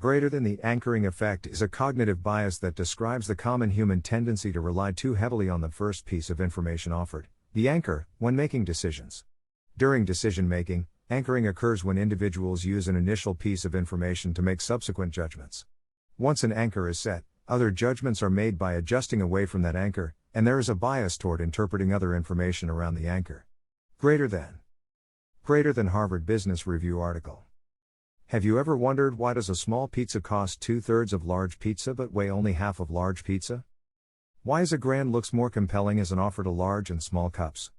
Greater than the anchoring effect is a cognitive bias that describes the common human tendency to rely too heavily on the first piece of information offered, the anchor, when making decisions. During decision making, anchoring occurs when individuals use an initial piece of information to make subsequent judgments. Once an anchor is set, other judgments are made by adjusting away from that anchor, and there is a bias toward interpreting other information around the anchor. Greater than Harvard Business Review article. Have you ever wondered why does a small pizza cost 2/3 of large pizza but weigh only half of large pizza? Why is a Grande looks more compelling as an offer to large and small cups?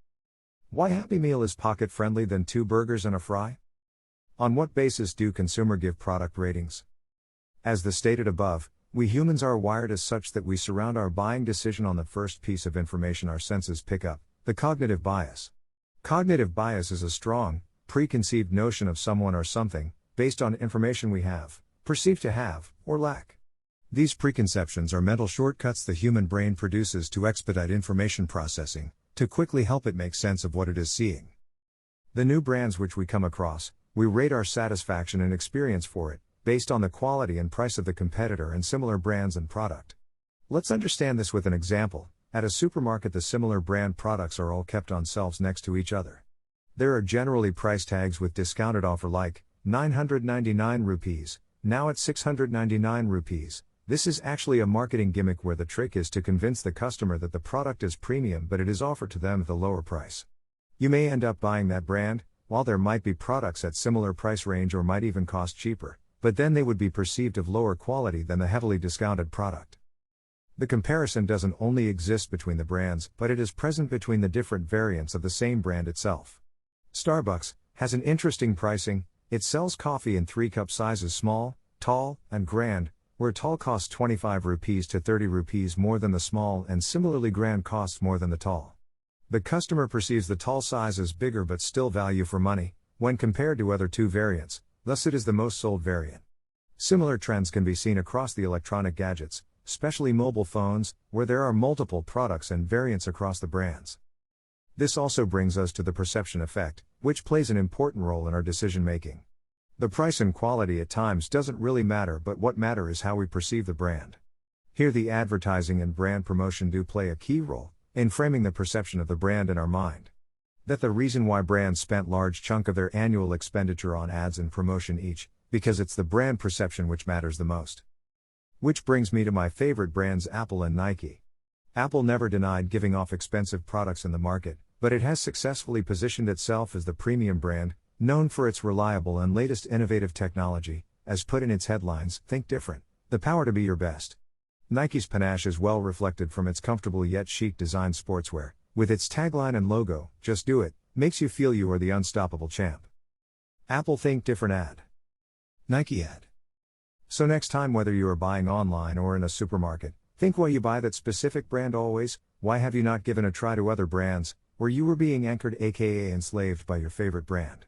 Why Happy Meal is pocket friendly than 2 burgers and a fry? On what basis do consumers give product ratings? As the stated above, we humans are wired as such that we surround our buying decision on the first piece of information our senses pick up, the cognitive bias. Cognitive bias is a strong, preconceived notion of someone or something, based on information we have, perceive to have, or lack. These preconceptions are mental shortcuts the human brain produces to expedite information processing, to quickly help it make sense of what it is seeing. The new brands which we come across, we rate our satisfaction and experience for it, based on the quality and price of the competitor and similar brands and product. Let's understand this with an example. At a supermarket, the similar brand products are all kept on shelves next to each other. There are generally price tags with discounted offer like 999 rupees, now at 699 rupees. This is actually a marketing gimmick where the trick is to convince the customer that the product is premium but it is offered to them at a lower price. You may end up buying that brand, while there might be products at similar price range or might even cost cheaper, but then they would be perceived of lower quality than the heavily discounted product. The comparison doesn't only exist between the brands, but it is present between the different variants of the same brand itself. Starbucks has an interesting pricing. It sells coffee in 3-cup sizes: small, tall, and Grande, where tall costs 25 rupees to 30 rupees more than the small, and similarly Grande costs more than the tall. The customer perceives the tall size as bigger but still value for money, when compared to other 2 variants, thus it is the most sold variant. Similar trends can be seen across the electronic gadgets, especially mobile phones, where there are multiple products and variants across the brands. This also brings us to the perception effect, which plays an important role in our decision making. The price and quality at times doesn't really matter, but what matter is how we perceive the brand. Here the advertising and brand promotion do play a key role in framing the perception of the brand in our mind. That's the reason why brands spent large chunk of their annual expenditure on ads and promotion each, because it's the brand perception which matters the most. Which brings me to my favorite brands, Apple and Nike. Apple never denied giving off expensive products in the market, but it has successfully positioned itself as the premium brand, known for its reliable and latest innovative technology, as put in its headlines, "Think different, the power to be your best." Nike's panache is well reflected from its comfortable yet chic designed sportswear, with its tagline and logo, "Just do it," makes you feel you are the unstoppable champ. Apple Think Different ad. Nike ad. So next time, whether you are buying online or in a supermarket, think why you buy that specific brand always. Why have you not given a try to other brands, where you were being anchored aka enslaved by your favorite brand?